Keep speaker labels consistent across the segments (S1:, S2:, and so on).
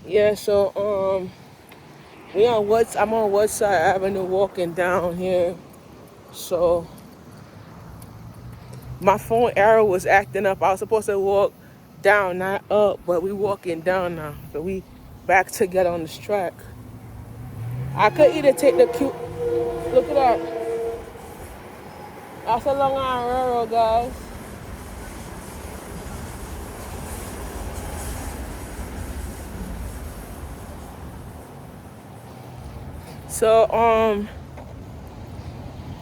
S1: Yeah, so I'm on Woodside Avenue walking down here. So my phone arrow was acting up. I was supposed to walk down, not up, but we walking down now. So we back together on this track. I could either take the cute look at that. That's a Long Island Railroad, guys. So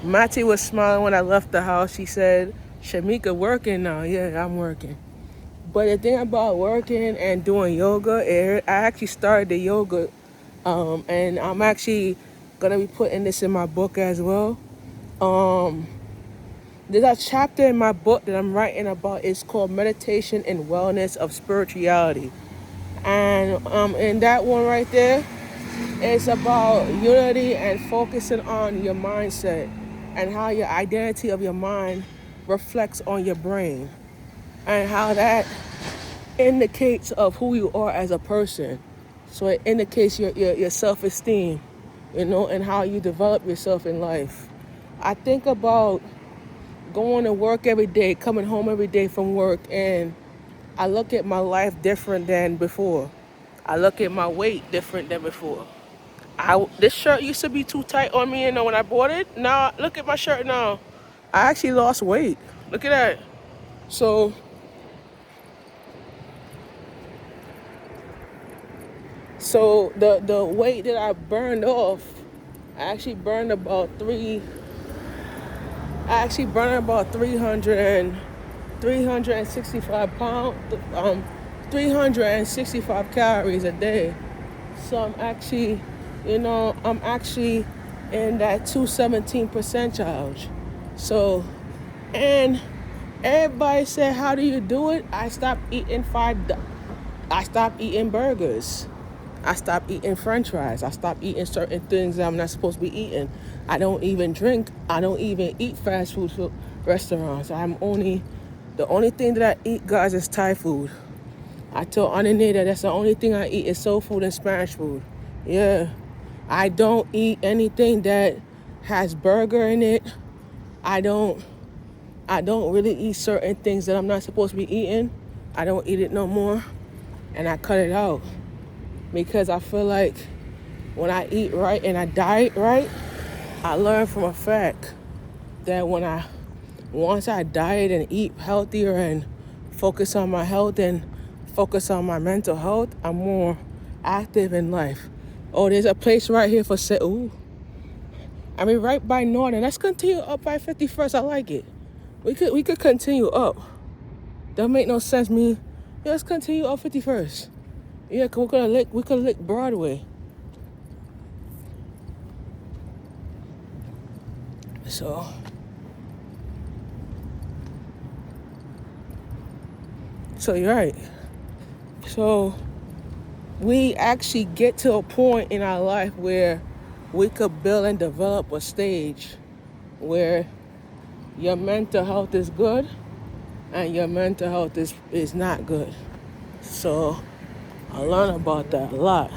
S1: Mati was smiling when I left the house. She said, Shamika working now. Yeah, I'm working. But the thing about working and doing yoga, I actually started the yoga, and I'm actually gonna be putting this in my book as well. Um, there's a chapter in my book that I'm writing about. It's called Meditation and Wellness of Spirituality, and in that one right there, it's about unity and focusing on your mindset and how your identity of your mind reflects on your brain and how that indicates of who you are as a person. So it indicates your self-esteem, and how you develop yourself in life. I think about going to work every day, coming home every day from work, and I look at my life different than before. I look at my weight different than before. This shirt used to be too tight on me, when I bought it. Now look at my shirt now. I actually lost weight. Look at that. So the weight that I burned off, I actually burned about three. I actually burned about 365 pounds, 365 calories a day. So I'm actually in that 217 percentile. So, and everybody said, "How do you do it?" I stopped eating burgers. I stopped eating French fries. I stopped eating certain things that I'm not supposed to be eating. I don't even drink. I don't even eat fast food restaurants. The only thing that I eat, guys, is Thai food. I told Anine that that's the only thing I eat is soul food and Spanish food. Yeah. I don't eat anything that has burger in it. I don't I don't really eat certain things that I'm not supposed to be eating. I don't eat it no more. And I cut it out. Because I feel like when I eat right and I diet right, I learned from a fact that once I diet and eat healthier and focus on my health and focus on my mental health, I'm more active in life. Oh, there's a place right here for sale. Ooh. I mean, right by Northern. Let's continue up by 51st. I like it. We could continue up. That make no sense. Yeah, let's continue up 51st. Yeah, cause we could lick Broadway. So you're right. So we actually get to a point in our life where we could build and develop a stage where your mental health is good and your mental health is not good. So I learned about that a lot.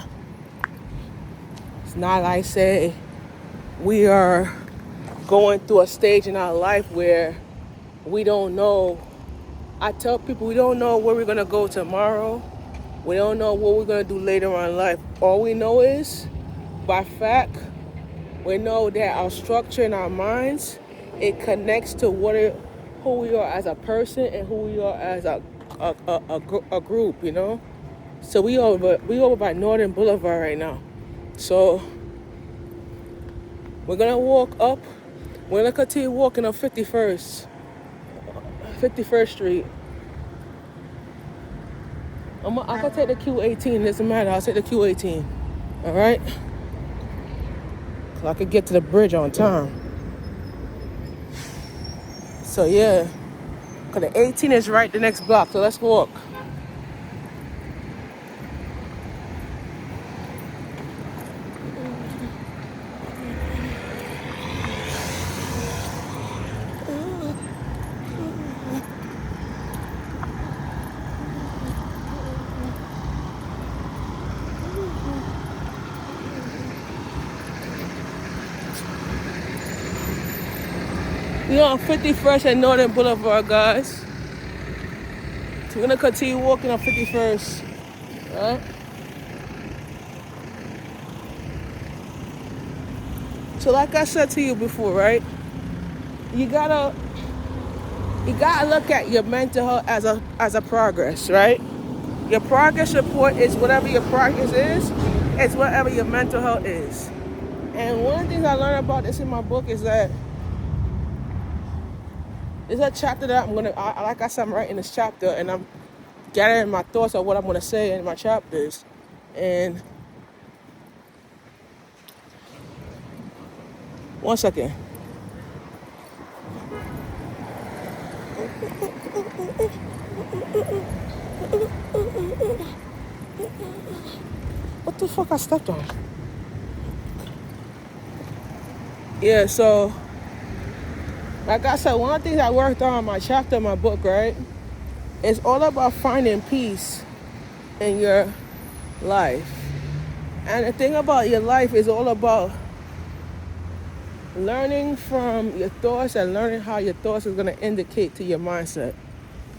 S1: It's not like say we are going through a stage in our life where we don't know. I tell people we don't know where we're going to go tomorrow. We don't know what we're going to do later on in life. All we know is, by fact, we know that our structure in our minds, it connects to who we are as a person and who we are as a group, So we over by Northern Boulevard right now. So we're gonna walk up. We're gonna continue walking up 51st Street. I can take the Q18. It doesn't matter. I'll take the Q18. All right. So I could get to the bridge on time. So yeah, cause the 18 is right the next block. So let's walk. We on 51st and Northern Boulevard, guys. So we're gonna continue walking on 51st, right? So like I said to you before, right? You gotta look at your mental health as a progress, right? Your progress report is whatever your progress is. It's whatever your mental health is. And one of the things I learned about this in my book is that there's a chapter that like I said, I'm writing this chapter and I'm gathering my thoughts of what I'm gonna say in my chapters. And one second. What the fuck I stepped on? Yeah, so like I said, one of the things I worked on in my chapter in my book, right? It's all about finding peace in your life. And the thing about your life is all about learning from your thoughts and learning how your thoughts is going to indicate to your mindset.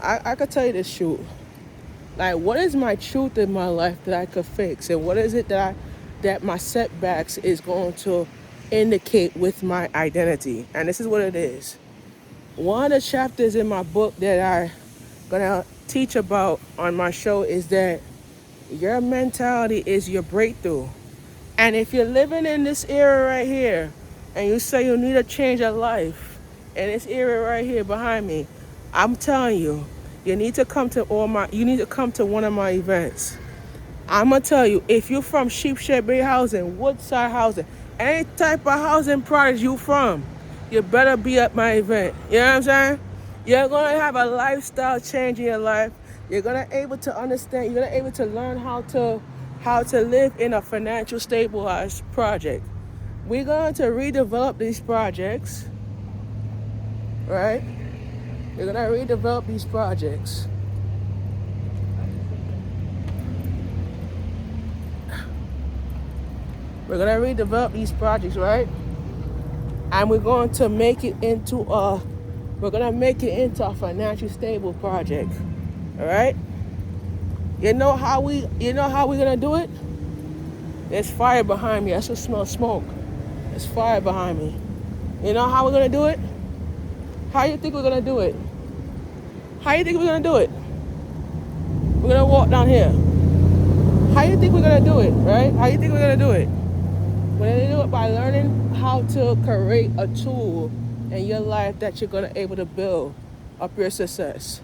S1: I could tell you this truth. Like, what is my truth in my life that I could fix? And what is it that my setbacks is going to indicate with my identity? And this is what it is. One of the chapters in my book that I'm going to teach about on my show is that your mentality is your breakthrough. And if you're living in this era right here and you say you need a change of life in this area right here behind me, I'm telling you, you need to come to one of my events. I'm gonna tell you, if you're from Sheepshead Bay Housing, Woodside Housing, any type of housing product you from, you better be at my event. You know what I'm saying? You're gonna have a lifestyle change in your life. You're gonna able to understand. You're gonna able to learn how to live in a financial stabilized project. We're going to redevelop these projects, right? We're gonna redevelop these projects. We're gonna redevelop these projects, right? And we're going to make it into a financially stable project. All right? You know how we're gonna do it? There's fire behind me. I still smell smoke. There's fire behind me. You know how we're gonna do it? How you think we're gonna do it? How you think we're gonna do it? We're gonna walk down here. How you think we're gonna do it, right? How you think we're gonna do it? We're gonna do it by learning how to create a tool in your life that you're gonna able to build up your success.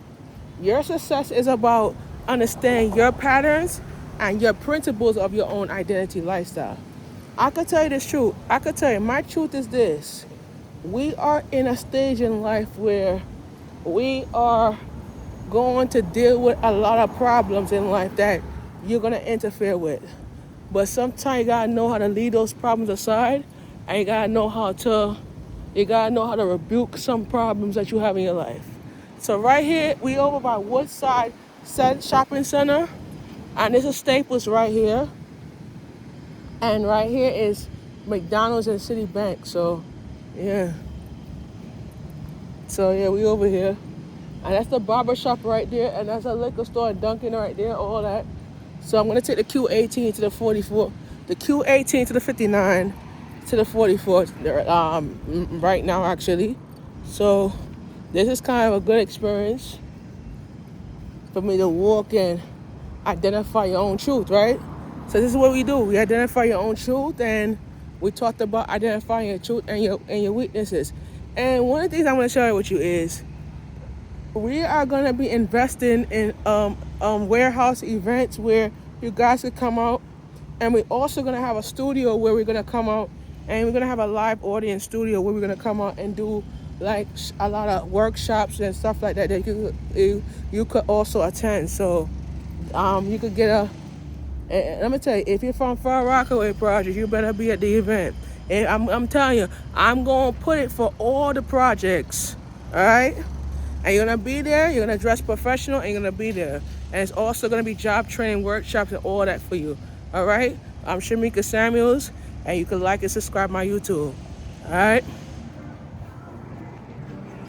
S1: Your success is about understanding your patterns and your principles of your own identity lifestyle. I could tell you this truth. I could tell you my truth is this. We are in a stage in life where we are going to deal with a lot of problems in life that you're going to interfere with. But sometimes you got to know how to leave those problems aside, and you got to know how to rebuke some problems that you have in your life. So right here, we over by Woodside Shopping Center, and this is Staples right here. And right here is McDonald's and Citibank. So, yeah. We over here. And that's the barber shop right there. And that's a liquor store, Dunkin' right there, all that. So I'm going to take the Q18 to the 44, the Q18 to the 59, to the 44 right now, actually. So this is kind of a good experience for me to walk and identify your own truth, right? So this is what we do. We identify your own truth, and we talked about identifying your truth and your weaknesses. And one of the things I want to share with you is we are going to be investing in warehouse events where you guys could come out, and we're also going to have a studio where we're going to come out, and we're going to have a live audience studio where we're going to come out and do like a lot of workshops and stuff like that you could also attend. So you could get and let me tell you, if you're from Far Rockaway Project, you better be at the event. And I'm telling you, I'm going to put it for all the projects, all right? And you're going to be there, you're going to dress professional, and you're going to be there. And it's also going to be job training workshops and all that for you, all right? I'm Shamika Samuels, and you can like and subscribe my YouTube, all right?